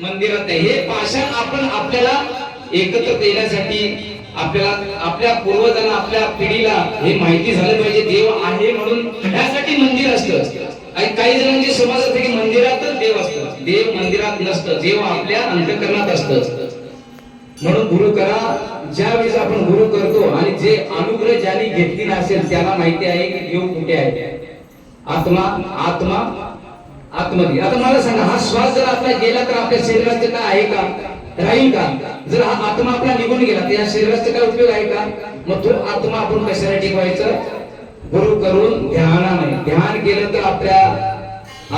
मंदिरात आहे. हे पाषाण आपण आपल्याला एकत्र येण्यासाठी, आपल्याला आपल्या पूर्वजांना, आपल्या पिढीला हे माहिती झालं पाहिजे देव आहे म्हणून. यासाठी मंदिर असतं. आणि काही जणांची समज असते की मंदिरातच देव असतं. देव मंदिरात नसतं, देव आपल्या अंतःकरणात असतं. म्हणून गुरु करा. ज्यावेळेस आपण गुरु करतो आणि जे अनुग्रह ज्यांनी घेतली नसेल त्याला माहिती आहे की देव कुठे आहे. आत्मा आत्मा आत्मधी. आता मला सांगा, हा श्वास जर आपला गेला तर आपल्या शरीराचं काय आहे का? राहील का? जर हा आत्मा आपला निघून गेला तर या शरीराचा काय उपयोग आहे का? मग तो आत्मा आपण कशाला टिकवायचं? गुरु करून ध्यानाने. ध्यान केलं तर आपल्या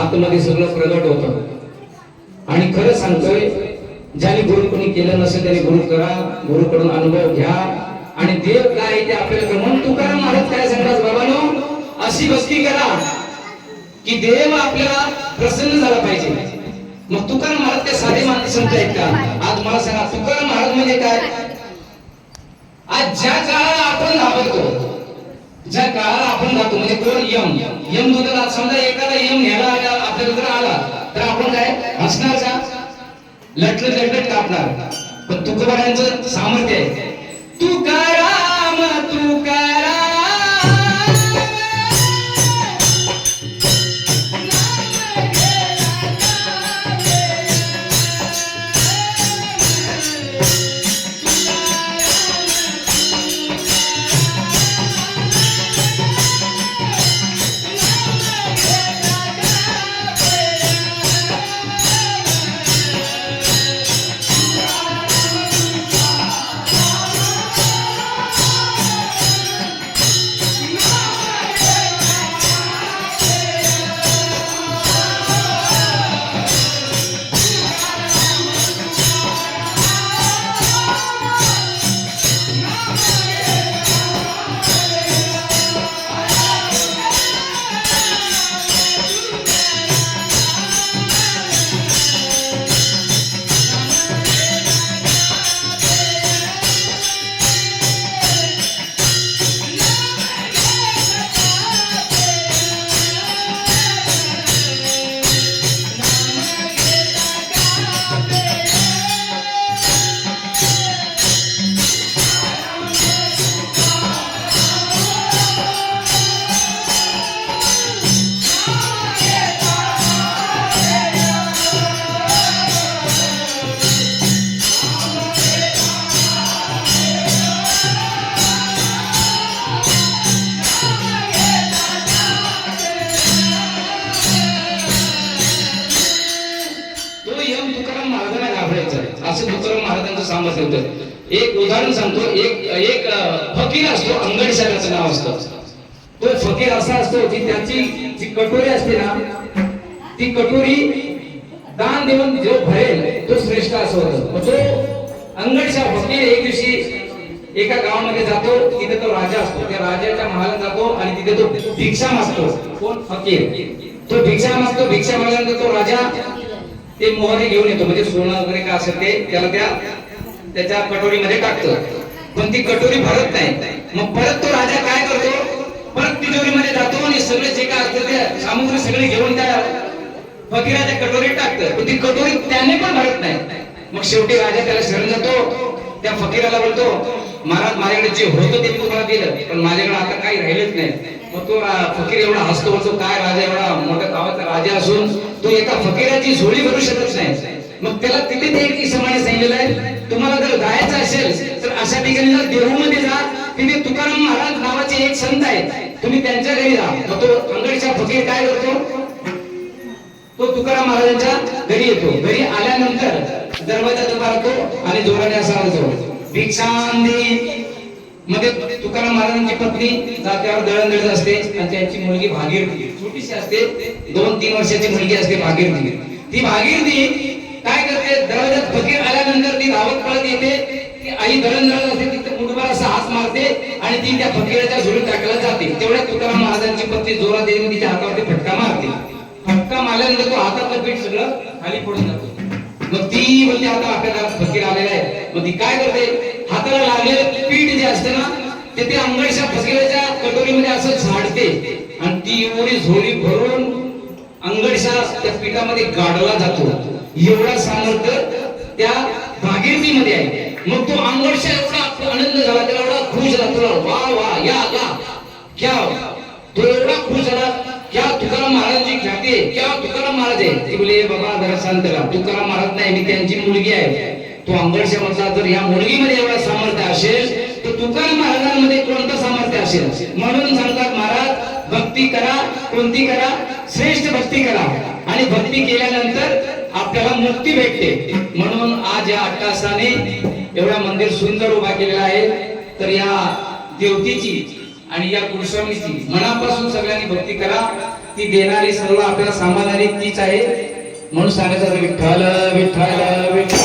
आतमध्ये सगळं प्रगट होतं. आणि खरं सांगतोय, ज्याने गुरु कोणी केलं नसेल त्याने गुरु करा, गुरुकडून अनुभव घ्या आणि देव काय ते आपल्याला. म्हणून तुकाराम महाराज काय सांगतात, बाबांनो अशी भक्ती करा की देव आपल्याला प्रसन्न झाला पाहिजे. मग तुकाराम महाराज काय साधे माणसं संत आहेत का? आज मला सांगा, तुकाराम महाराज म्हणजे काय? आज ज्या काळाला आपण घाबरतो, ज्या काळाला आपण जातो, म्हणजे कोण यम दूताला समजा एखादा यम न्यायला आपल्याला जर आला तर आपण काय हसणार का? लटलट कापणार. पण तुकोबारायांचं सामर्थ्य आहे. तुकाराम तुकाराम असं तुकाराम महाराजांचं सामर्थ्य होतं. एक उदाहरण सांगतो. एक फकीर असतो, अंगडशालाचं नाव असतं. तो फकीर असा असतो की त्याची जी कटोरी असते ना, ती कटोरी दान देऊन जो भरेल तो श्रेष्ठ असं होतं. तो अंगडशा फकीर एक दिवशी एका गावामध्ये जातो. तिथे तो राजा असतो. त्या राजाच्या महालात जातो आणि तिथे तो भिक्षा मागतो. कोण? फकीर. तो भिक्षा मागतो. भिक्षा मागल्यानंतर तो राजा ते मोहरे घेऊन येतो, म्हणजे सोनं वगैरे काय असेल ते त्याला त्याच्या कटोरीमध्ये टाकतो. पण ती कटोरी भरत नाही. मग परत तो राजा काय करतो, परत तिजोरीमध्ये जातो आणि सगळे जे काय असतं ते सामुग्री सगळे घेऊन त्या फकीराच्या कटोरीत टाकतं. पण ती कटोरी त्याने पण भरत नाही. मग शेवटी राजा त्याला शरण जातो. त्या फकीराला बोलतो, महाराज माझ्याकडे जे होतं ते तुम्हाला दिलं, पण माझ्याकडे आता काही राहिलंच नाही. मग तो फकीर एवढा हसतो, बोलतो काय राजा, एवढा मोठ्या गावाचा राजा असून तो एका फकीराची झोळी भरू शकत नाही. मग त्याला तिथे ते एक इसमाने सांगितलेलं आहे, तुम्हाला जर जायचं असेल तर अशा ठिकाणी देहूमध्ये जा. तिथे तुकाराम महाराज नावाचे एक संत आहेत, तुम्ही त्यांच्या घरी जा. मग तो अंगडचा फकीर काय करतो, तो तुकाराम महाराजांच्या घरी येतो. घरी आल्यानंतर दरवाजा दाबतो आणि जोराने असा म्हणतो, भिक्षांदी. मध्ये तुकाराम महाराजांची पत्नी जात्यावर दळण दळत असते आणि त्यांची मुलगी भागीरथी छोटीशी असते, 2-3 वर्षाची मुलगी असते भागीरथी. ती भागीरथी काय करते, दरवाजात फकीर आल्यानंतर ती धावत पळत येते. ती आई दळण दळत असते, तिथे मुठभर असा हात मारते आणि ती त्या फकीराच्या झोळीत टाकला जाते. तेवढ्या तुकाराम महाराजांची पत्नी जोरात येऊन तिच्या हातावरती फटका मारते. फटका मारल्यानंतर तो हातातलं पीठ सगळं खाली पडून जातो. मग ती बोलते आता आपल्याला फकीर आलेला आहे. मग ती काय करते, हाताला लागलेलं पीठ जे असते ना ते ते अंगडशा फकीराच्या कटोरीमध्ये असं झाडते आणि ती एवढी झोळी भरून अंगडशा त्या पीठामध्ये गाडला जातो. एवढा सामर्थ्य त्या भागीरथीमध्ये आहे. मग तो अंगोरशा एवढा आनंद झाला, त्याला एवढा खुश झाला, तुला वा वा या क्या तो एवढा खुश झाला. क्या तुकाराम महाराजांची ख्याती आहे, क्या तुकाराम महाराज आहे. ती बोले बाबा जरा शांत राहा, तुकाराम महाराज नाही, मी त्यांची मुलगी आहे. तो अंगोरशा म्हटला जर या मुलगीमध्ये एवढा सामर्थ्य असेल तर तुकाराम महाराजांमध्ये कोणतं सामर्थ्य असेल. म्हणून सांगतात महाराज भक्ती करा, कोणती करा, श्रेष्ठ भक्ती करा, आणि भक्ती केल्यानंतर आपल्याला मुक्ती भेटते. म्हणून आज या अट्टासाने एवढा मंदिर सुंदर उभा केलेला आहे. तर या देवतेची आणि या कुलस्वामीची मनापासून सगळ्यांनी भक्ती करा. ती देणारी सर्व आपल्याला सांभाळणारी तीच आहे. म्हणून सांगायचं विठ्ठल विठ्ठल विठ्ठल.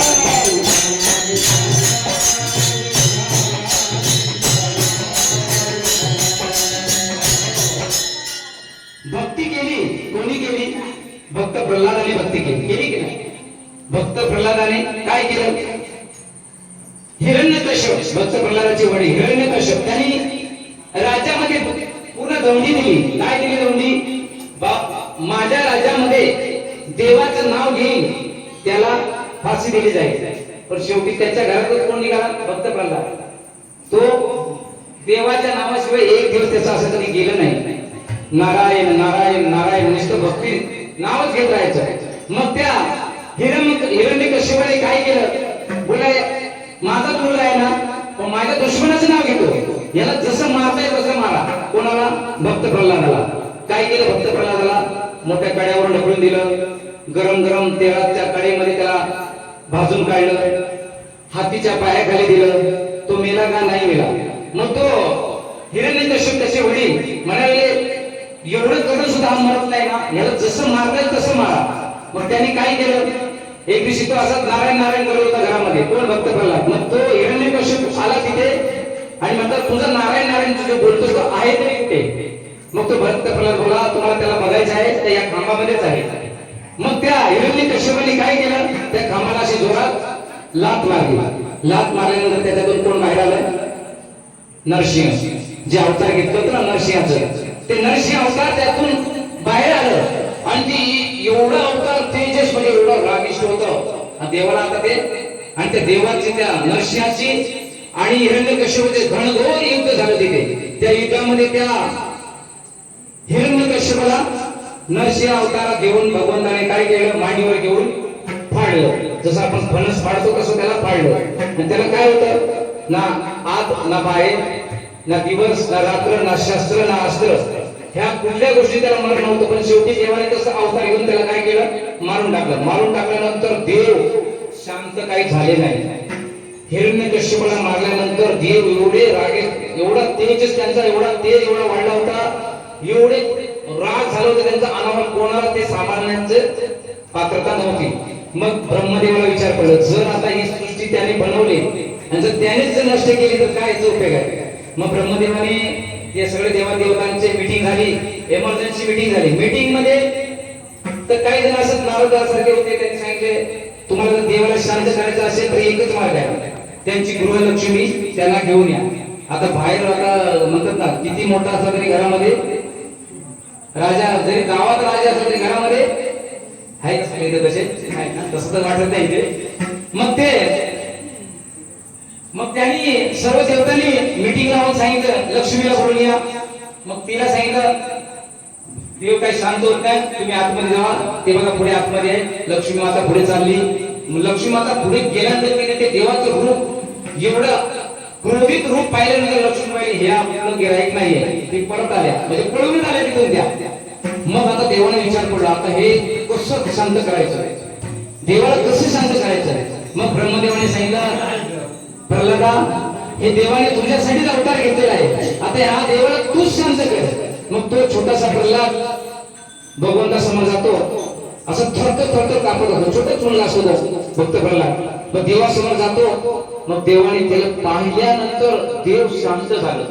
भक्ती केली कोणी केली? भक्त प्रल्हादाने भक्ती केली की नाही? भक्त प्रल्हादाने काय केलं? हिरण्यकश्यप, भक्त प्रल्हादाचे वडील हिरण्यकश्यप, त्यांनी राज्यामध्ये पूर्ण दौंडी दिली. काय दिली दौंडी? माझ्या राज्यामध्ये देवाचं नाव घेऊन त्याला फाशी दिली जाईल. पण शेवटी त्याच्या घरातच कोण निघाला? भक्त प्रल्हाद. तो देवाच्या नावाशिवाय एक दिवस त्याचा असं कधी गेलं नाही. नारायण नारायण नारायण नुसतं भक्ती नावच घेत राहायचं. मग त्या हिरण्यकश्यपाने काय केलं? बोला माझा मुलगा आहे ना, पण माझ्या दुश्मनाचं नाव घेतो, याला जसं मारताय तसं मारा. कोणाला? भक्त प्रल्हादाला. काय केलं? भक्त प्रल्हादाला मोठ्या कड्यावर ढकलून दिलं, गरम गरम तेलाच्या कढईमध्ये त्याला भाजून काढलं, हातीच्या पायाखाली दिलं. तो मेला का? नाही मेला. मग तो हिरण्यकश्यप त्याचे वडील म्हणाले एवढं करून सुद्धा मरत नाही ना, याला जसं मारताय तसं मारा. मग त्यांनी काय केलं? एक दिवशी तो असा नारायण नारायण करत होता घरामध्ये. कोण? भक्त प्रल्हाद. मग तो हिरण्यकश्यप आला तिथे आणि म्हणतात तुझं नारायण नारायण तुझे बोलतोस तो आहे तरी कुठे? मग तो भक्त प्रल्हाद बोला तुम्हाला त्याला बघायचं आहे तर या खांबामध्येच आहे. मग त्या हिरण्यकश्यपाने काय केलं? त्या खांबाला अशी जोरात लात मारली. लात मारल्यानंतर त्याच्यातून कोण बाहेर आलं? नरसिंह. जे अवतार घेतलं होतं ना नरसिंहाचं, ते नरसिंह अवतार त्यातून बाहेर आलं. आणि ती एवढा अवतार तेजस म्हणजे एवढं रागिष्ट होतं देवाला. आता ते आणि त्या देवाची त्या नरसिंहाची आणि हिरण्यकश्यपाचे घनघोर युद्ध झालं तिथे. त्या युद्धामध्ये त्या हिरण्यकश्यपाला नरसिंह अवतारात घेऊन भगवंताने काय केलं? मांडीवर घेऊन फाडलं. जसं आपण फणस फाडतो तसं त्याला फाडलं. आणि त्याला काय होतं? ना आत ना बाहेर, ना दिवस ना रात्र, ना शस्त्र ना अस्त्र, ह्या कुठल्या गोष्टी त्याला मरण नव्हतं. पण शेवटी देवाने तसं अवतार घेऊन त्याला काय केलं? मारून टाकलं. मारून टाकल्यानंतर देव शांत काही झाले नाही. हिरण्यकश्यपाला मारल्यानंतर देव एवढे रागे, एवढा तेजस त्यांचा, एवढा तेज एवढा वाढला होता, एवढे राग झालं होतं त्यांचा अनावर, कोणाला ते सांभाळण्याचं पात्रता नव्हती. मग ब्रह्मदेवाला विचार पडला जर आता ही सृष्टी त्याने बनवली आणि जर त्यानेच जर नष्ट केली तर काय याचा उपयोग आहे? मग ब्रह्मदेवाने ते सगळे देवादेवतांची मीटिंग झाली, इमर्जन्सी मीटिंग झाली. मीटिंग मध्ये तर काही जण असं नारदासारखे होते, त्यांनी सांगितले तुम्हाला जर देवाला शांत करायचं असेल तर एकच मार्ग आहे, त्यांची गृहलक्ष्मी त्यांना घेऊन या. आता बाहेर आता म्हणतात ना किती मोठा असला तरी घरामध्ये राजा, जरी गावात राजा असला तरी घरामध्ये आहे तसे तसं तर वाटत नाही ते. मग त्यांनी सर्व देवतांनी मीटिंग लावून सांगितलं लक्ष्मीला बोलून या. मग तिला सांगितलं देव काही शांत होत नाही, तुम्ही आतमध्ये जावा. ते बघा पुढे आतमध्ये आहे. लक्ष्मी माता पुढे चालली. लक्ष्मी माता पुढे गेल्यानंतर ते देवाचं रूप एवढं क्रोधित रूप पाहिल्यानंतर लक्ष्मी पाहिजे हे आपलं गिराईक नाहीये, ते परत आल्या म्हणजे पळून आल्या तिथून त्या. मग आता देवाने विचार पडला आता हे कसं शांत करायचं, देवाला कसं शांत करायचं. मग ब्रह्मदेवाने सांगितलं प्रल्हादा हे देवाने तुझ्यासाठीच अवतार घेतलेला आहे, आता ह्या देवाला तूच शांत कर. मग तो छोटासा प्रल्हाद भगवंता समोर जातो, असं थरथर कापत होतो, छोटं चुनला असतो भक्त प्रल्हाद. मग देवासमोर जातो. मग देवाने त्याला पाहिल्यानंतर देव शांत झालं.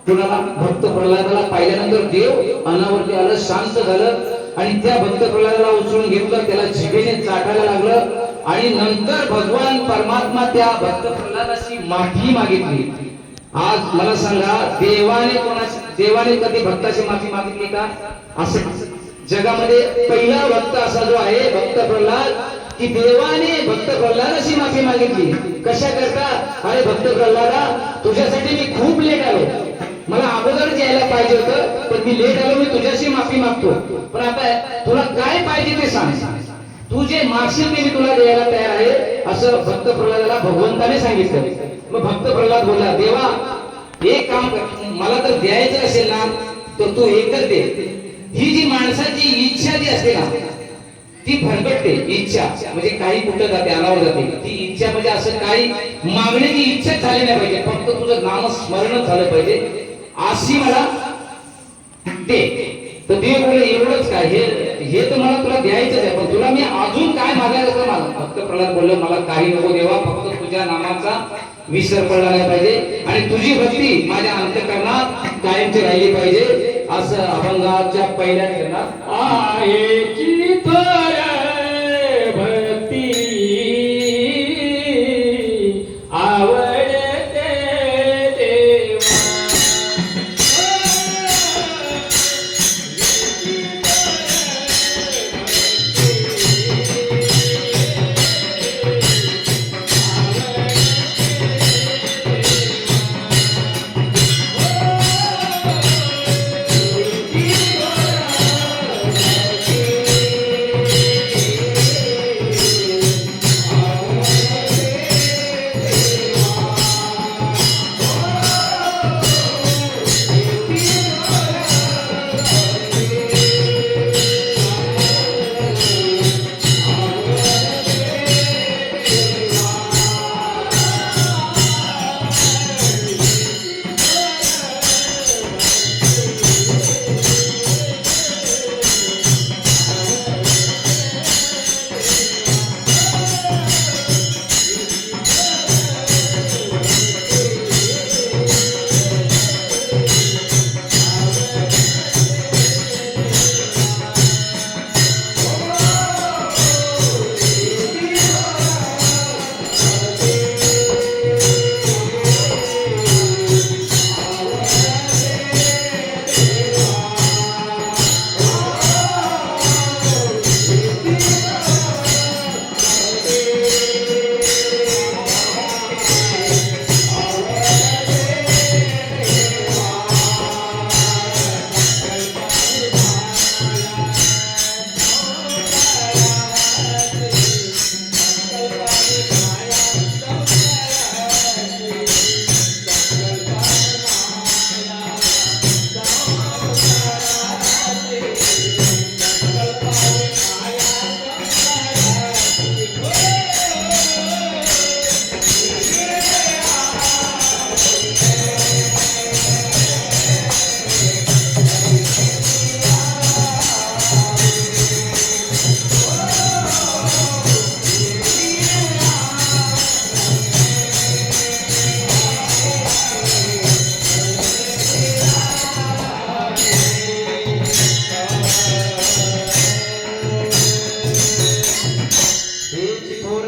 कुणाला? भक्त प्रल्हादाला पाहिल्यानंतर देव अनावरती आलं, शांत झालं. आणि त्या भक्त प्रल्हादाला उचलून घेतलं, त्याला जिभेने चाटायला लागलं. आणि नंतर भगवान परमात्मा त्या भक्त प्रल्हादाची माफी मागितली. आज मला सांगा देवाने कधी भक्ताची माफी मागितली का? असं जगामध्ये पहिला भक्त असा जो आहे भक्त प्रल्हाद, की देवाने भक्त प्रल्हादाची माफी मागितली. कशा करता? अरे भक्त प्रल्हादा, तुझ्यासाठी मी खूप लेट आलो, मला अगोदरच यायला पाहिजे होतं, पण मी लेट आलो, मी तुझ्याशी माफी मागतो. पण आता तुला काय पाहिजे ते सांग, तू जे मागशील ते मी तुला द्यायला तयार आहे, असं भक्त प्रल्हादाला भगवंताने सांगितलं. मग भक्त प्रल्हाद बोलला, देवा एक काम कर, मला तर द्यायचं असेल ना तर तू एकच दे. ही जी माणसाची इच्छा जी असते ना ती भरकटते. इच्छा म्हणजे काही कुठं जाते, अनावर जाते. ती इच्छा म्हणजे असं काही मागण्याची इच्छा झाली नाही पाहिजे, फक्त तुझं नामस्मरण झालं पाहिजे, अशी मला दे. तर देव बोलले, एवढंच काय, हे तर मला तुला द्यायचंच आहे, पण तुला मी अजून काय मागायचं मला. भक्त प्रल्हाद बोललो, मला काही नको देवा, फक्त तुझ्या नामाचा विसर पडला नाही पाहिजे आणि तुझी भक्ती माझ्या अंतःकरणात कायमची राहिली पाहिजे. असं अभंगाच्या पहिल्या चरणात आहे की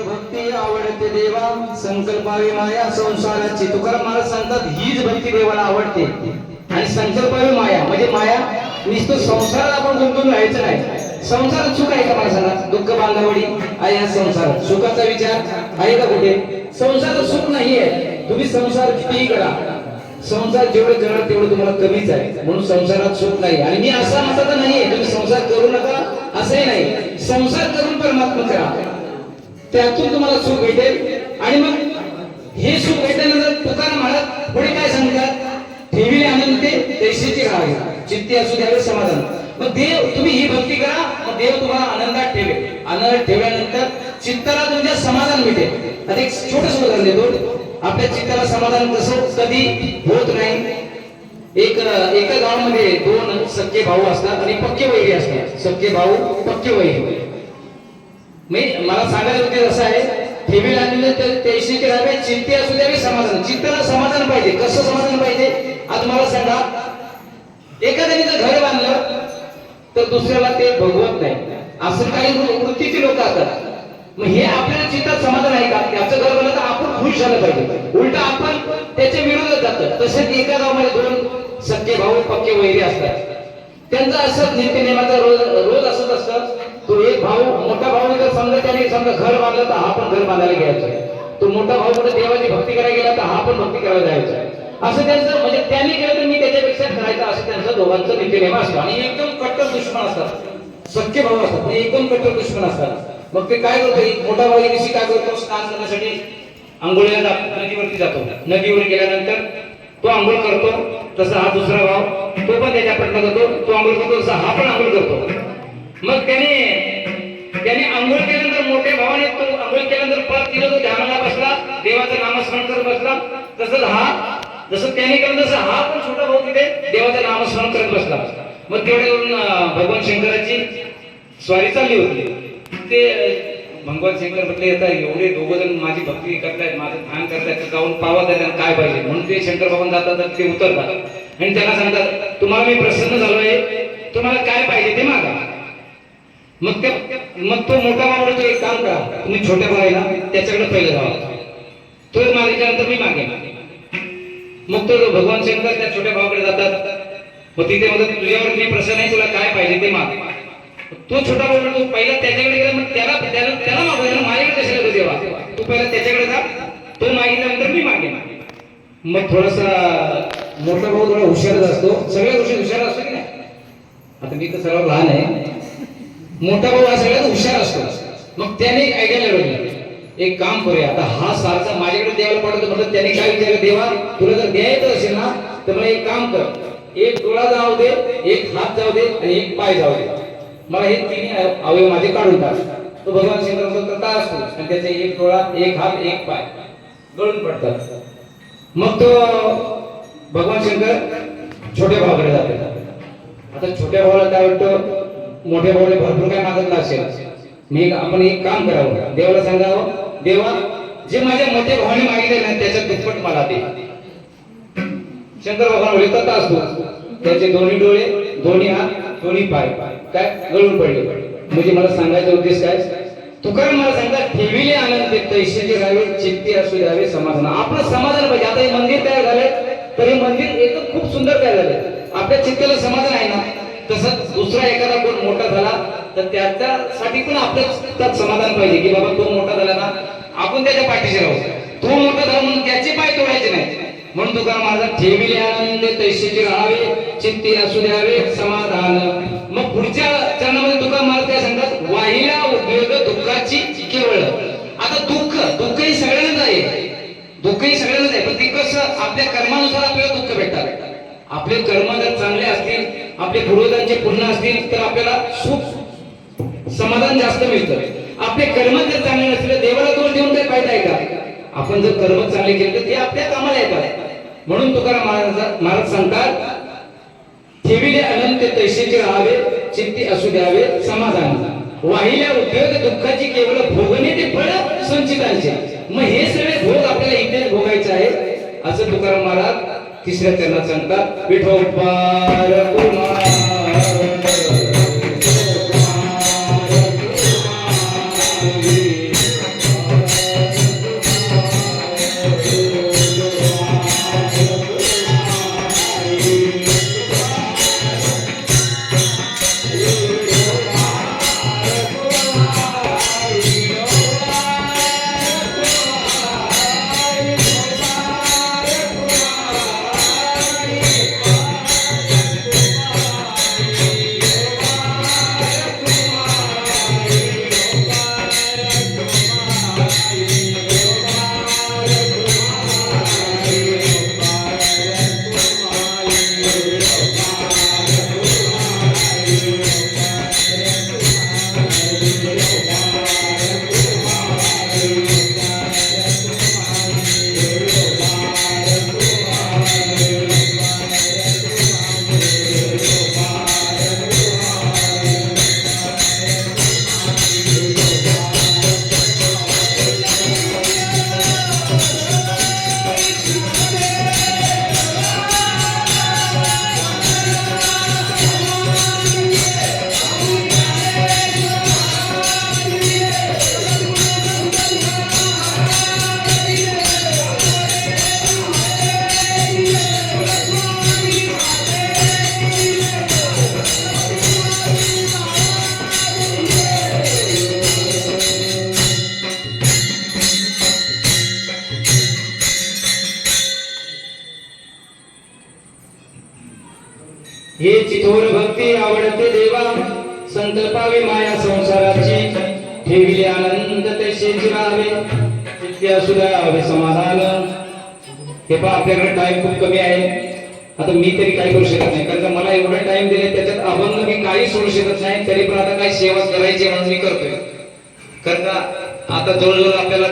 भक्ती आवडते देवा. संकल्पावी माया संसाराची. तुकाराम महाराज सांगतात हीच भक्ती देवाला आवडते. आणि संकल्पावी माया म्हणजे माया नुसतं संसारात आपण गुंतून राहायचं नाही. संसारात सुख आहे का मला सांगा? दुःख बांधावडी आहे या संसारात. सुखाचा विचार आहे का कुठे? संसारात सुख नाहीये. तुम्ही संसार कितीही करा, संसार जेवढं करणार तेवढं तुम्हाला कमीच आहे. म्हणून संसारात सुख नाही. आणि मी असा म्हणता नाहीये तुम्ही संसार करू नका असंही नाही. संसार करून परमात्मा करा, त्यातून तुम्हाला सुख भेटेल. आणि मग हे सुख भेटल्यानंतर तुकाराम महाराज पुढे काय सांगतात? ठेविले आनंद ते तैसेची राहावे, चित्ती असू द्यावे समाधान. मग देव तुम्ही ही भक्ती करा, मग देव तुम्हाला आनंदात ठेवेल. आनंदात ठेवल्यानंतर चित्ताला तुमच्या समाधान मिळेल. आता एक छोटंसं उदाहरण देतो. आपल्या चित्ताला समाधान कसं कधी होत नाही. एका गावामध्ये दोन सख्खे भाऊ असतात आणि पक्के वैरी असतात. सख्खे भाऊ पक्के वैरी. मला सांगायचं होते असं आहे, ठेवी लागलेलं तर तैसेचे राहावे, चित्ते असू द्यावे समाधान. चित्ताला समाधान पाहिजे. कसं समाधान पाहिजे? आज मला सांगा, एखाद्याने जर घर बांधलं तर दुसऱ्याला ते भगवत नाही, असं काही वृत्तीचे लोक असतात. मग हे आपल्याला चित्तात समाधान आहे का? त्याचं घर बनलं तर आपण खुश झालं पाहिजे, उलट आपण त्याच्या विरोधात जातो. तसेच एका गावामध्ये दोन सख्खे भाऊ पक्के वैरी असतात. त्यांचं असं नित्यनेमाचा रोज असंच असतं. तो एक भाऊ मोठा भाऊ जर समजा त्याने समजा घर बांधलं तर हा पण घर बांधायला घ्यायचा आहे. तो मोठा भाऊ कुठे देवाची भक्ती करायला गेला तर हा पण भक्ती करायला जायचा आहे. असं त्यांचं म्हणजे त्यांनी केलं तर मी त्याच्यापेक्षा करायचं असं त्यांचं दोघांचं नित्यनेम असतं. आणि एकदम कट्टर दुश्मन असतात, सख्खे भाऊ असतात, ते एकदम कट्टर दुश्मन असतात. मग ते काय करतो, एक मोठा भाऊ दिवशी काय करतो, स्नान करण्यासाठी आंघोळीला नदीवरती जातो. नदीवर गेल्यानंतर तो आंघोळ करतो, तसा हा दुसरा भाव तो पण त्याच्या प्रयत्न करतो, तो आंघोळ करतो तसा हा पण आंघोळ करतो. मग त्याने आंघोळ केल्यानंतर मोठ्या भावाने तो आंघोळ केल्यानंतर परत तिला तो ध्यानाला बसला, देवाचं नामस्मरण करत बसला. तसंच हा जसं त्याने केलं तसं हा पण छोटा भाऊ तिथे देवाचं नामस्मरण करत बसला. मग तेवढ्यावरून भगवान शंकराची स्वारी चालली होती. ते भगवान शंकर म्हटले येतात एवढे दोघं जण माझी भक्ती करतायत, माझं ध्यान करतायत, जाऊन पावा त्यांना काय पाहिजे. म्हणून ते शंकर भगवान जातात तर ते उतरतात आणि त्यांना सांगतात तुम्हाला मी प्रसन्न झालोय, तुम्हाला काय पाहिजे ते मागा. मग तो मोठा भाऊ म्हणतो एक काम करा, तुम्ही छोट्या भावाला त्याच्याकडे पहिले जावा, तो मागितल्यानंतर मी मागेन. मग तो भगवान शंकर त्या छोट्या भावाकडे जातात. मग तिथे म्हणतात तुझ्यावर मी प्रसन्न आहे, तुला काय पाहिजे ते माग. तो छोटा भाऊ म्हणतो पहिला त्याच्याकडे गेला, मग त्याला मागवायला माझ्याकडे कशाला देवा, तू पहिला त्याच्याकडे जा, तो मागितल्यानंतर मी मागेन. मग थोडासा मोठा भाऊ थोडा हुशारच असतो, सगळ्या गोष्टी हुशार असतो की नाही. आता मी तर सर्वात लहान आहे, मोठा भाऊ हा सगळ्यात हुशार असतो. मग त्याने एक आयडिया लावली, एक काम करूया, आता हा सारखा माझ्याकडे देवाला पाठवतो. म्हटलं त्याने काय विचारलं, देवा तुला जर द्यायचं असेल ना तर मला एक काम कर, एक डोळा जाऊ दे, एक हात जाऊ दे आणि एक पाय जाऊ दे, मला हे तिन्ही अवयव माझे काढून टाक. तो भगवान शंकर का असतो आणि त्याचे एक डोळा, एक हात, एक पाय गळून पडतात. मग तो भगवान शंकर छोट्या भावाकडे जातात. आता छोट्या भावाला काय वाटतं, मोठ्या भावाने भरपूर काय मागितलं असेल, आपण एक काम करावं, देवाला सांगावं देवा जे माझ्या मोठ्या भावाने मागितले ना त्याच्या दुप्पट मला दे. शंकर भगवान बोलतात असतो, त्याचे दोन्ही डोळे, दोन्ही हात, दोन्ही पाय काय गळून पडले. म्हणजे मला सांगायचा उद्देश काय, तुकाराम मला सांगतात ठेविले आनंद तैसेचे राहावे, चित्ती असू द्यावे समाधान. आपलं समाधान पाहिजे. आता हे मंदिर तयार झालंय तर हे मंदिर एकदम खूप सुंदर तयार झालंय, आपल्या चित्ताला समाधान आहे ना. तसंच दुसरा एखादा कोण मोठा झाला तर त्याच्यासाठी पण आपलं त्यात समाधान पाहिजे की बाबा तो मोठा झाला ना आपण त्याच्या पाठीशी राहू. तो मोठा झाला म्हणून त्याचे पाय तोडायचे नाही. म्हणून तुकाराम माझा ठेविले आनंद तैसेचे राहावे, चित्ती असू द्यावे समाधान. मग पुढच्या चरणामध्ये तुकाराम महाराज काय सांगतात, वाहिला उद्योग दुःखाची केवळ. आता दुःखही सगळ्यांनाच आहे, दुःखही सगळ्यांनाच आहे, पण ते कसं आपल्या कर्मानुसार आपल्याला दुःख भेटतात. आपले कर्म जर चांगले असतील, आपले पूर्वजांचे पुण्य असतील तर आपल्याला सुख समाधान जास्त मिळतं. आपले कर्म जर चांगले नसले, देवाला दोष देऊन काही फायदा आहे का. आपण जर कर्म चांगले केले तर ते आपल्या कामाला येतात. म्हणून तुकाराम महाराज सांगतात ठेविले अनंत तैसेचे राहावे, चित्ती असू द्यावे समाधान. वाहिल्या उद्योग दुःखाची केवळ भोगणे ते फळ संचितांचे. मग हे सगळे भोग आपल्याला इथेच भोगायचे आहे असं तुकाराम महाराज तिसऱ्या चरणात सांगतात. विठोबार कुमार संकल्पावे माया संसाराची ठेविले आनंद तैसे जिरावे नित्य सुधावे समाधान. हे पहा आपल्याकडे टाइम खूप कमी आहे. आता मी तरी काही करू शकत नाही कारण मला एवढा टाइम दिले त्याच्यात अभंग मी काही सोडू शकत नाही. तरी पण आता काही सेवा करायची म्हणून मी करतोय. कारण का आता जवळजवळ आपल्याला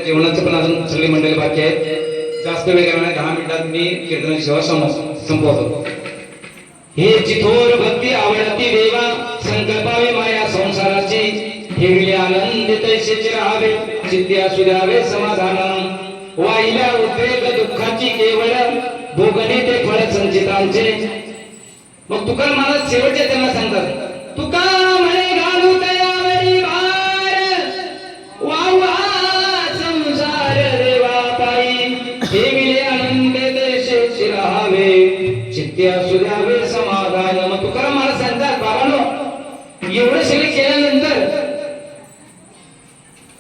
जेवणाचं पण अजून सगळी मंडळी बाकी आहेत. जास्त वेळ करणार 10 मिनिटात मी कीर्तनाची सेवा संपवतो. हे चिथोर भक्ती आवडती देवा संकल्पावे माया संसाराची ठेविले आनंद तैसेच राहावे चित्ते असू द्यावे समाधान. वाहिल्या उद्रेक दुःखाची केवळ भोगणे ते फळ संचितांचे. मग तुका मला शेवटच्या त्यांना सांगतात तुका म्हणे घालू तयावरी भार वावा संसार देवा पायी ठेविले आनंद तैसेच राहावे चित्ते असू द्यावे समाधान. मग तुका मला सांगतात बाबांनो एवढं सगळे केल्यानंतर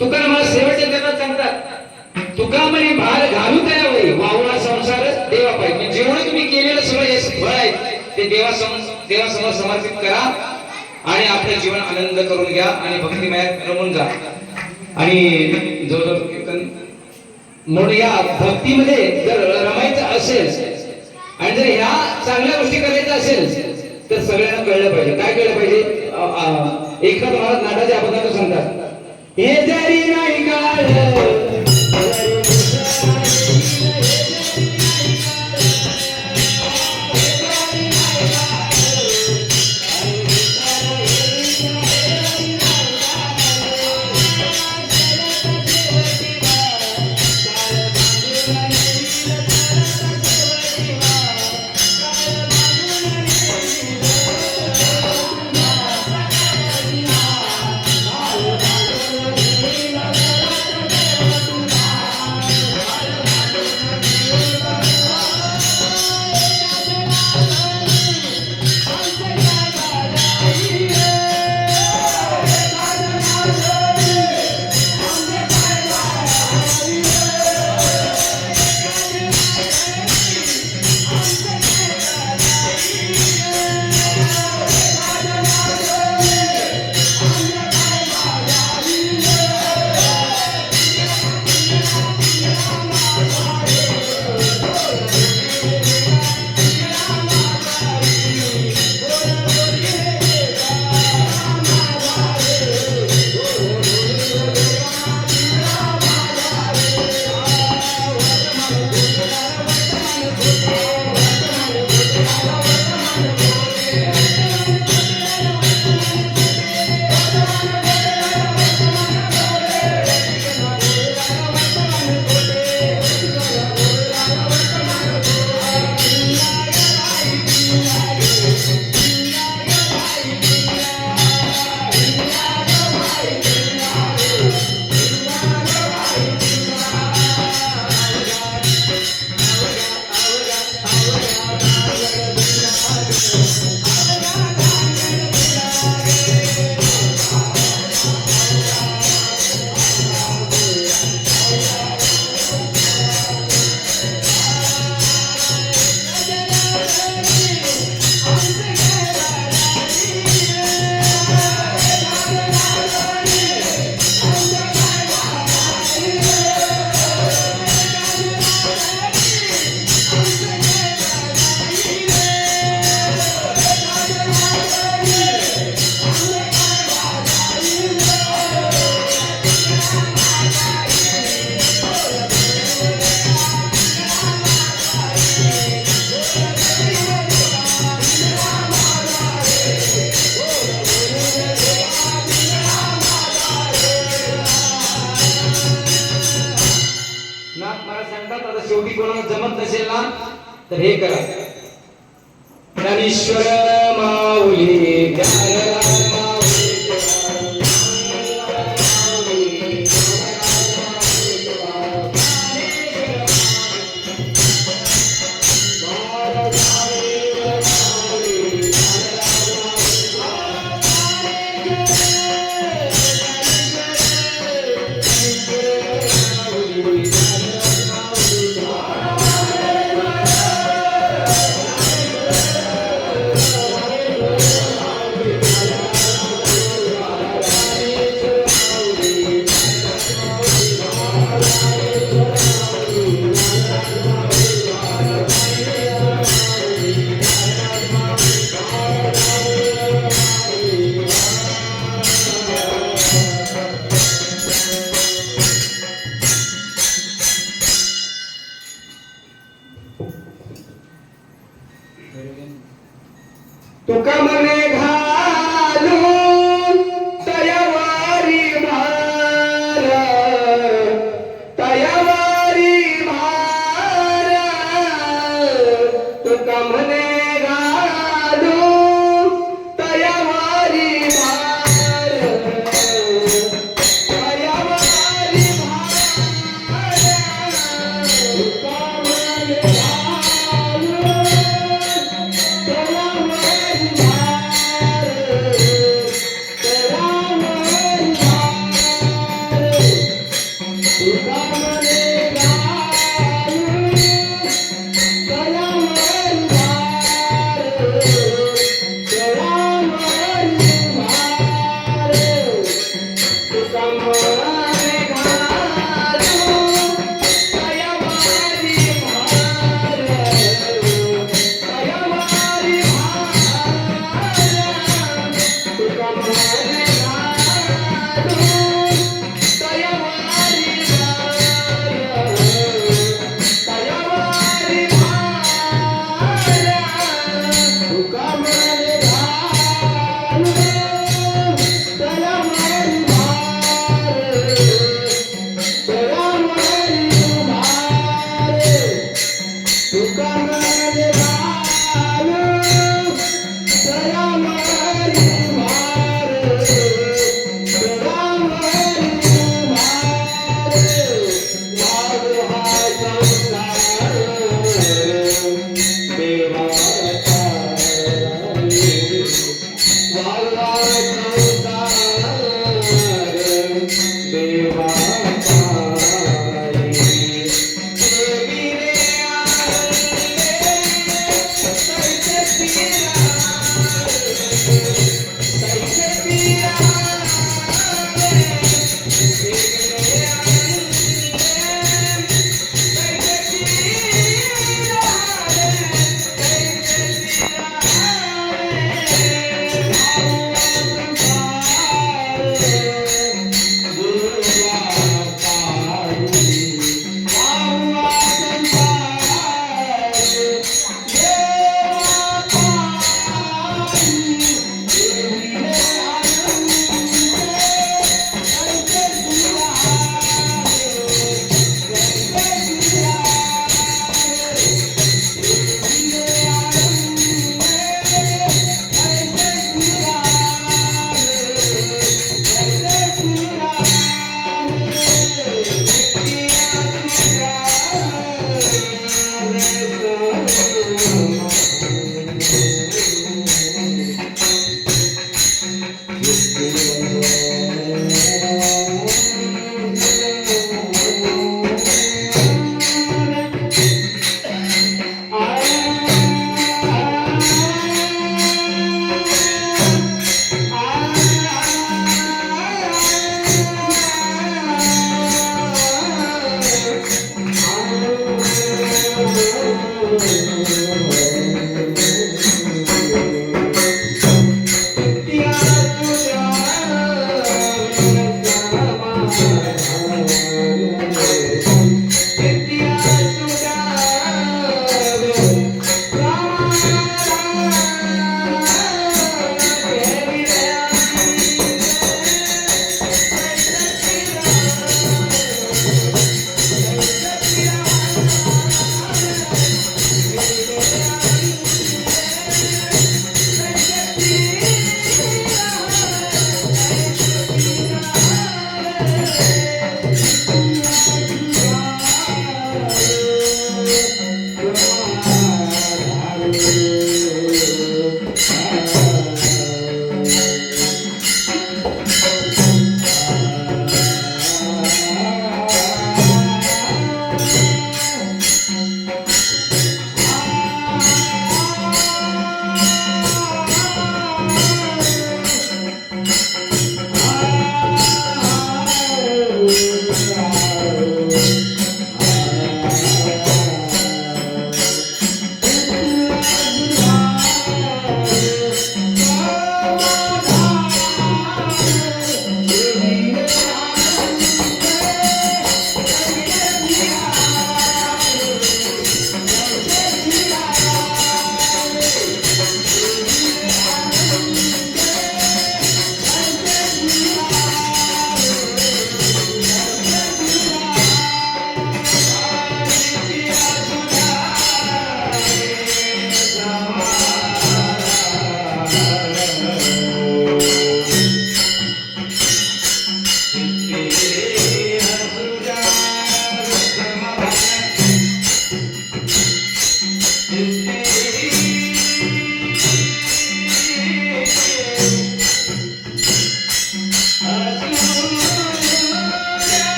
तुका मला शेवटच्या त्यांना सांगतात तुका म्हणे भार घालू तयावरी वावळा संसार देवा पाहिजे. जेवढं तुम्ही केलेलं सगळं हे फळ आहे ते देवासमोर समर्पित करा आणि आपलं जीवन आनंद करून घ्या आणि भक्तिमयात रमून जा. आणि जवळजवळ कीर्तन म्हणून या भक्तीमध्ये जर रमायचं असेल आणि जर ह्या चांगल्या गोष्टी करायच्या असेल तर सगळ्यांना कळलं पाहिजे. काय कळलं पाहिजे? एकनाथ महाराज नाटाच्या अभंगात सांगतात हे जरी नाही काळ शेवटी कोणाला जमत नसेल ना तर हे करा ज्ञानेश्वर माऊली ज्ञानराज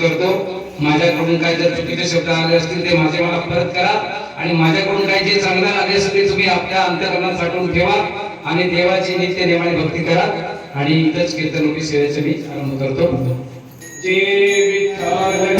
करतो. माझ्याकडून काय जर चुकीचे शब्द आले असतील ते माझे मला परत करा आणि माझ्याकडून काही जे चांगलं आले असेल ते तुम्ही आपल्या अंतःकरणात साठवून ठेवा आणि देवाची नित्य नेमाने भक्ती करा. आणि इथंच कीर्तनरूपी सेवेचे मी आरंभ करतो. जे विठ्ठल